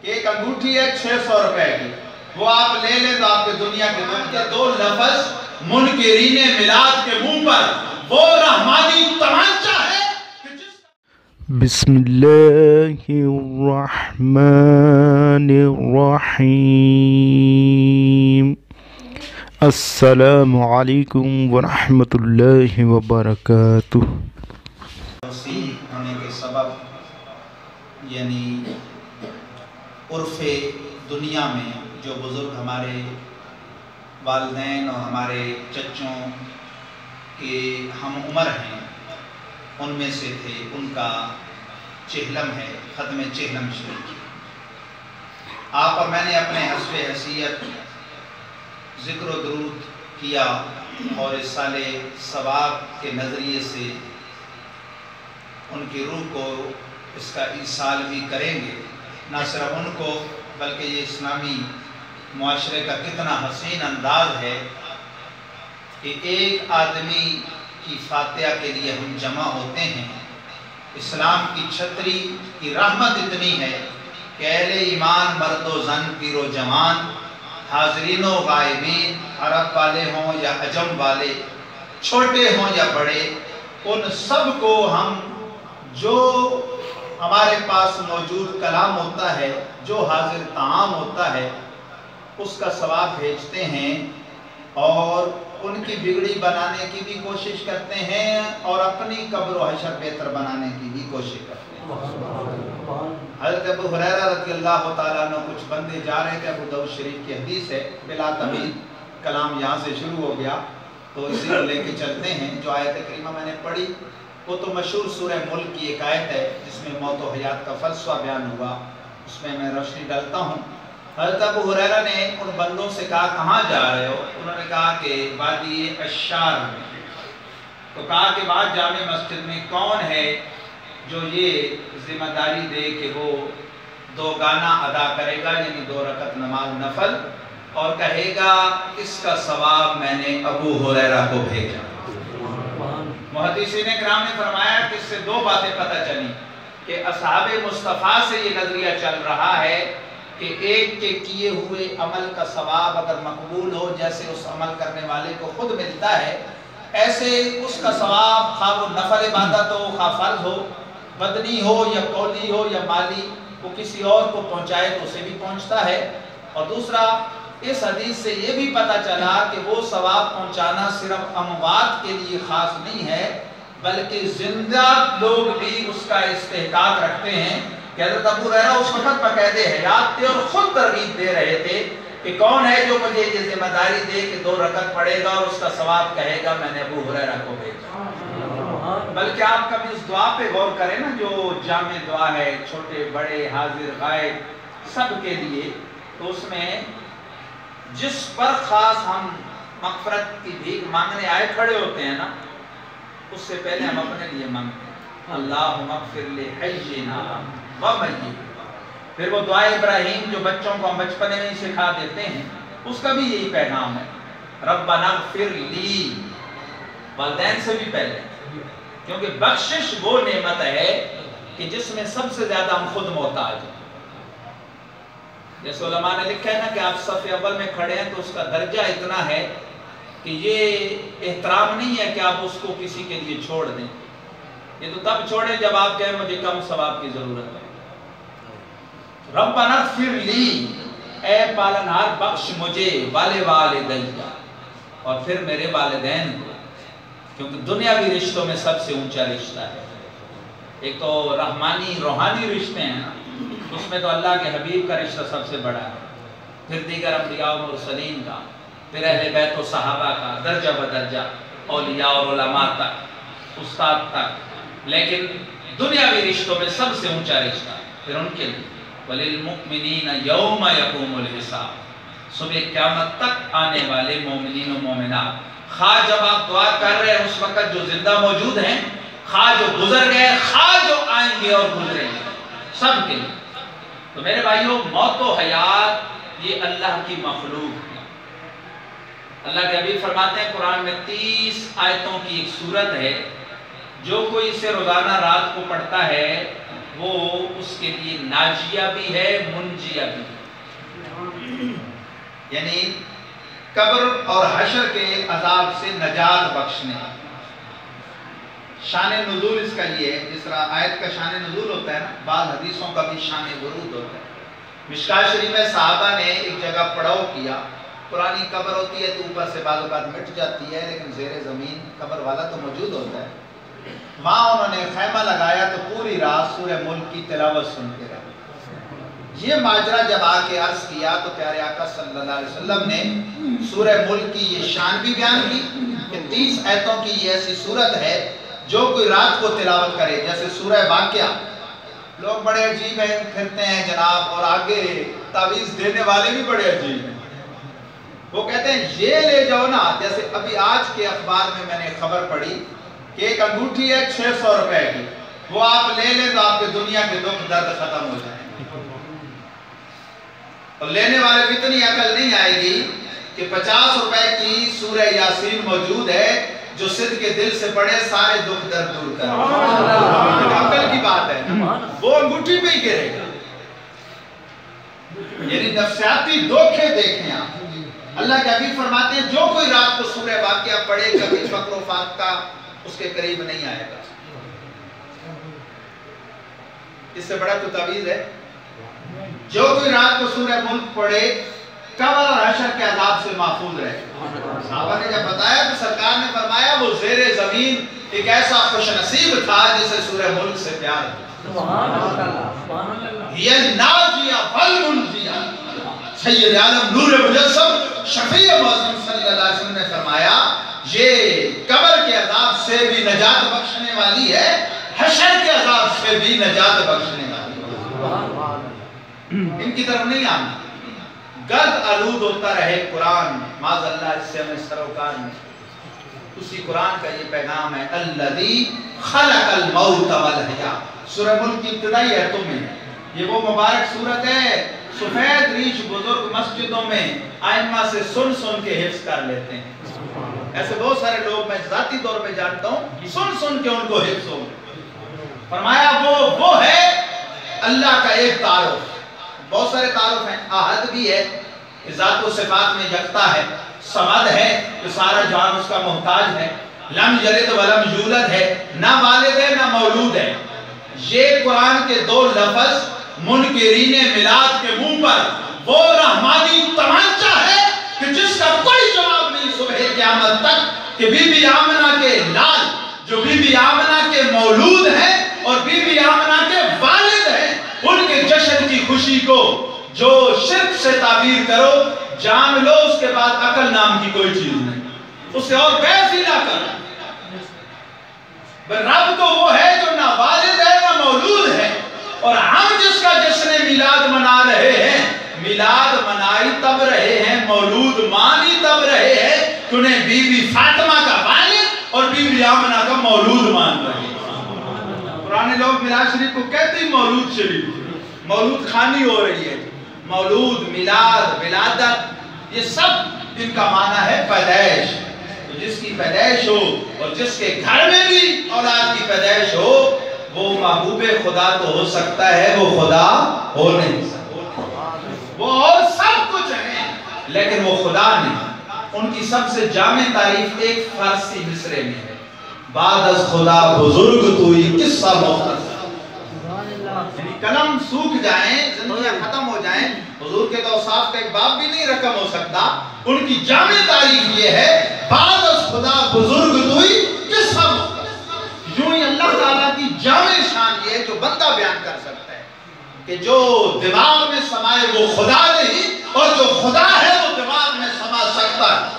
کہ ایک انگوٹھی ہے 600 روپے کی، وہ آپ لے لیں تو آپ کے دنیا کے دو لفظ منکرین میلاد کے منہ پر وہ رحمانی تمانچہ ہے کہ بسم اللہ الرحمن الرحیم۔ السلام علیکم ورحمۃ اللہ وبرکاتہ۔ وسیع ہونے کے سبب یعنی عرف دنیا میں جو بزرگ ہمارے والدین اور ہمارے چچوں کے ہم عمر ہیں ان میں سے تھے، ان کا چہلم ہے، ختم چہلم شریف۔ آپ اور میں نے اپنے حسب حیثیت ذکر و درود کیا اور اس سال ثواب کے نظریے سے ان کی روح کو اس کا ایصال بھی کریں گے۔ نہ صرف ان کو بلکہ یہ اسلامی معاشرے کا کتنا حسین انداز ہے کہ ایک آدمی کی فاتحہ کے لیے ہم جمع ہوتے ہیں۔ اسلام کی چھتری کی رحمت اتنی ہے کہ اہل ایمان مرد و زن پیر و جوان، حاضرین و غائبین، عرب والے ہوں یا عجم والے، چھوٹے ہوں یا بڑے، ان سب کو ہم جو ہمارے پاس موجود کلام ہوتا ہے، جو حاضر طعام ہوتا ہے، اس کا ثواب بھیجتے ہیں اور ان کی بگڑی بنانے کی بھی کوشش کرتے ہیں اور اپنی قبر و حشر بہتر بنانے کی بھی کوشش کرتے ہیں۔ حضرت ابو ہریرہ رضی اللہ تعالیٰ عنہ کچھ بندے جا رہے تھے، ابو داؤد شریف کی حدیث ہے، بلا تمہید کلام یہاں سے شروع ہو گیا تو اسی کو لے کے چلتے ہیں۔ جو آیت کریمہ میں نے پڑھی وہ تو مشہور سورہ ملک کی ایک آیت ہے جس میں موت و حیات کا فلسفہ بیان ہوا، اس میں میں روشنی ڈالتا ہوں۔ حضرت ابو ہریرہ نے ان بندوں سے کہا کہاں جا رہے ہو؟ انہوں نے کہا کہ وادی عشار میں۔ تو کہا کہ بعد جامع مسجد میں کون ہے جو یہ ذمہ داری دے کہ وہ 2 گانا ادا کرے گا، یعنی 2 رکعت نماز نفل، اور کہے گا اس کا ثواب میں نے ابو ہریرہ کو بھیجا۔ محدثین کرام نے فرمایا کہ اس سے 2 باتیں پتہ چلی کہ اصحاب مصطفیٰ سے یہ نظریہ چل رہا ہے کہ ایک کے کیے ہوئے عمل کا ثواب اگر مقبول ہو، جیسے اس عمل کرنے والے کو خود ملتا ہے، ایسے اس کا ثواب خواہ وہ نفل عبادت ہو، خواہ فرض ہو، بدنی ہو یا قولی ہو یا مالی، وہ کسی اور کو پہنچائے تو اسے بھی پہنچتا ہے۔ اور دوسرا اس حدیث سے یہ بھی پتہ چلا کہ وہ ثواب پہنچانا صرف اموات کے لیے خاص نہیں ہے بلکہ زندہ لوگ بھی اس کا استحقاق رکھتے ہیں کہ حضرت ابو ہریرہ اس وقت باقاعد حیات تھے اور خود ترغیب دے رہے تھے کہ کون ہے جو مجھے یہ ذمہ داری دے کہ 2 رکعت پڑھے گا اور اس کا ثواب کہے گا میں نے ابو ہریرہ کو بھیجا۔ بلکہ آپ کبھی اس دعا پہ غور کریں نا جو جامع دعا ہے، چھوٹے بڑے حاضر غائب سب کے لیے، تو اس میں جس پر خاص ہم مغفرت کی بھیک مانگنے آئے کھڑے ہوتے ہیں نا، اس سے پہلے ہم اپنے لیے مانگتے ہیں اللہم اغفر لحینا ومیتنا۔ پھر وہ دعا ابراہیم جو بچوں کو ہم بچپنے میں ہی سکھا دیتے ہیں، اس کا بھی یہی پیغام ہے ربنا اغفر لی، والدین سے بھی پہلے، کیونکہ بخشش وہ نعمت ہے کہ جس میں سب سے زیادہ ہم خود محتاج ہیں۔ جیسے علماء نے لکھا ہے نا کہ آپ صف اول میں کھڑے ہیں تو اس کا درجہ اتنا ہے کہ یہ احترام نہیں ہے کہ آپ اس کو کسی کے لیے چھوڑ دیں، یہ تو تب چھوڑیں جب آپ کہیں مجھے کم ثواب کی ضرورت ہے۔ ربنا اغفر لی، اے پالنہار بخش مجھے، والدیّ، اور پھر میرے والدین کو، کیونکہ دنیاوی رشتوں میں سب سے اونچا رشتہ ہے۔ ایک تو رحمانی روحانی رشتے ہیں نا، اس میں تو اللہ کے حبیب کا رشتہ سب سے بڑا ہے، پھر دیگر انبیاء و مرسلین کا، پھر اہل بیت و صحابہ کا، درجہ بدرجہ اولیاء اور علماء تک، استاد تک، لیکن دنیاوی رشتوں میں سب سے اونچا رشتہ پھر ان کے لیے وَلِلْمُؤْمِنِينَ يَوْمَ يَقُومُ الْحِسَابُ، صبح قیامت تک آنے والے مومنین و مومنات، خواہ جب آپ دعا کر رہے ہیں اس وقت جو زندہ موجود ہیں، خواہ جو گزر گئے، خواہ جو آئیں گے اور گزریں گے، سب کے لیے۔ تو میرے بھائیوں، موت و حیات یہ اللہ کی مخلوق ہے۔ اللہ کے حبیب فرماتے ہیں قرآن میں 30 آیتوں کی ایک سورت ہے، جو کوئی اسے روزانہ رات کو پڑھتا ہے وہ اس کے لیے ناجیہ بھی ہے منجیہ بھی ہے، یعنی قبر اور حشر کے عذاب سے نجات بخشنے۔ شان نزول اس کا یہ ہے، جس طرح آیت کا شان نزول ہوتا ہے نا، بعض حدیثوں کا بھی شان ورود ہوتا ہے۔ مشکاہ شریف میں صحابہ نے ایک جگہ پڑاؤ کیا، پرانی قبر ہوتی ہے تو اوپر سے بعض اوقات مٹ جاتی ہے، لیکن زیر زمین قبر والا تو موجود ہوتا ہے۔ وہاں انہوں نے خیمہ لگایا تو پوری رات سورہ ملک کی تلاوت سنتے رہے۔ یہ ماجرا جب آ کے عرض کیا تو پیارے آقا صلی اللہ علیہ وسلم نے سورہ ملک کی یہ شان بھی بیان کی کہ 30 آیتوں کی یہ ایسی صورت ہے جو کوئی رات کو تلاوت کرے، جیسے سورہ واقعہ۔ لوگ بڑے عجیب ہیں پھرتے ہیں جناب، اور آگے تعویذ دینے والے بھی بڑے عجیب ہیں۔ وہ کہتے ہیں یہ لے جاؤ نا، جیسے ابھی آج کے اخبار میں نے خبر پڑھی کہ ایک انگوٹھی ہے 600 روپے کی، وہ آپ لے لیں تو آپ کے دنیا کے دکھ درد ختم ہو جائیں۔ اور لینے والے کو اتنی عقل نہیں آئے گی کہ 50 روپے کی سورہ یاسین موجود ہے، جو صدق کے دل سے پڑھے سارے دکھ درد دور کر۔ عقل کی بات ہے، وہ انگوٹھی پہ ہی گرے گا۔ یعنی نفسیاتی دھوکے دیکھیں آپ۔ اللہ کے حبیب فرماتے ہیں جو کوئی رات کو سورہ واقعہ پڑھے کبھی فقر و فاقہ اس کے قریب نہیں آئے گا۔ اس سے بڑا کوئی تعویذ ہے؟ جو کوئی رات کو سورہ ملک پڑھے قبر اور حشر کے عذاب سے محفوظ رہے۔ صحابہ نے جب بتایا تو سرکار نے فرمایا وہ زیر زمین ایک ایسا خوش نصیب تھا جسے سورہ ملک سے پیار یہ ناجیہ والمنجیہ۔ سید عالم نور مجسم شفیع معظم صلی اللہ علیہ وسلم نے فرمایا یہ قبر کے عذاب سے بھی نجات بخشنے والی ہے، حشر کے عذاب سے بھی نجات بخشنے والی ہے۔ ان کی طرف نہیں آنا، گرد آلود ہوتا رہے قرآن، معاذ اللہ اس سے ہمیں سروکار میں۔ اسی قرآن کا یہ پیغام ہے الذی خلق الموت والحیاء۔ سورہ ملک کی ابتدائی آیتوں میں یہ وہ مبارک سورت ہے، سفید ریش بزرگ مسجدوں میں ائمہ سے سن سن کے حفظ کر لیتے ہیں۔ ایسے بہت سارے لوگ میں ذاتی طور پہ جانتا ہوں سن سن کے ان کو حفظ ہو۔ فرمایا وہ ہے اللہ کا ایک تعارف، بہت سارے تعارف ہیں، احد بھی ہے ذات و صفات میں یکتا ہے، صمد ہے کہ سارا جہان اس کا محتاج ہے، لم یلد ولم یولد ہے، نہ والد ہے نہ مولود ہے۔ یہ قرآن کے 2 لفظ منکرین میلاد کے منہ پر وہ رحمانی تمانچہ ہے کہ جس کا کوئی جواب نہیں صبح قیامت تک، کہ بی بی آمنہ کے لال جو بی بی آمنہ کے مولود ہیں اور بی بی آمنہ کے والد ہیں، ان کے جشن کی خوشی کو جو شرک سے تعبیر کرو، جان لو اس کے بعد عقل نام کی کوئی چیز نہیں، اسے اور بحث ہی نہ کرو۔ رب تو وہ ہے جو نہ والد ہے نہ مولود ہے، اور ہم جس کا جشن میلاد منا رہے ہیں، میلاد منائی تب رہے ہیں، مولود مانی تب رہے ہیں کہ انہیں بی بی فاطمہ کا والد اور بی بی آمنہ کا مولود مان رہے ہیں۔ پرانے لوگ میلاد شریف کو کہتے ہیں مولود شریف، مولود خانی ہو رہی ہے۔ مولود، میلاد، ولادت، یہ سب ان کا معنی ہے پیدائش۔ تو جس کی پیدائش ہو اور جس کے گھر میں بھی اولاد کی پیدائش ہو، وہ محبوب خدا تو ہو سکتا ہے، وہ خدا ہو نہیں سکتا۔ وہ اور سب کچھ ہیں لیکن وہ خدا نہیں۔ ان کی سب سے جامع تعریف ایک فارسی مصرے میں ہے، بعد از خدا بزرگ توئی قصہ مختصر۔ یعنی قلم سوکھ جائیں، زندگیاں ختم ہو جائیں، حضور کے توصاف کا ایک باب بھی نہیں رقم ہو سکتا۔ ان کی جامع تعریف یہ ہے بعد از خدا بزرگ توئی قصہ مختصر۔ یوں ہی اللہ تعالیٰ کی جامع شان یہ ہے جو بندہ بیان کر سکتا ہے کہ جو دماغ میں سمائے وہ خدا نہیں، اور جو خدا ہے وہ دماغ میں سما سکتا ہے۔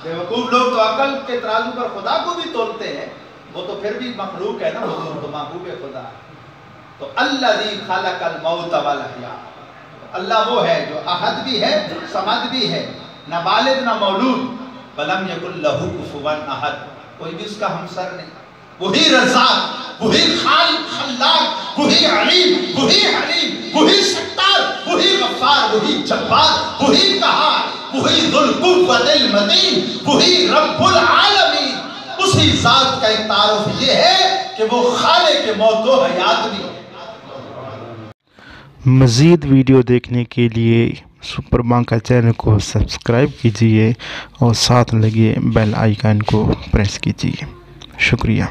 بیوقوف لوگ تو عقل کے ترازو پر خدا کو بھی تولتے ہیں، وہ تو پھر بھی مخلوق ہے نا، وہ تو محبوب خدا ہے۔ تو الذی خلق الموت والحیاء، اللہ وہ ہے جو احد بھی ہے، صمد بھی ہے، نہ والد نہ مولود، ولم یکن لہ کفوا احد، کوئی بھی اس کا ہمسر نہیں۔ وہی رزاق، وہی خلاق، وہی علیم، وہی حلیم، وہی ستار، وہی غفار، وہی جبار، وہی قہار، وہی ذو القوۃ المتین، وہی رب العالمین۔ اسی ذات کا ایک تعارف یہ ہے کہ وہ خالق موت و حیات بھی ہے۔ مزید ویڈیو دیکھنے کے لیے سپر بانکا چینل کو سبسکرائب کیجیے اور ساتھ لگے بیل آئیکن کو پریس کیجیے۔ شکریہ۔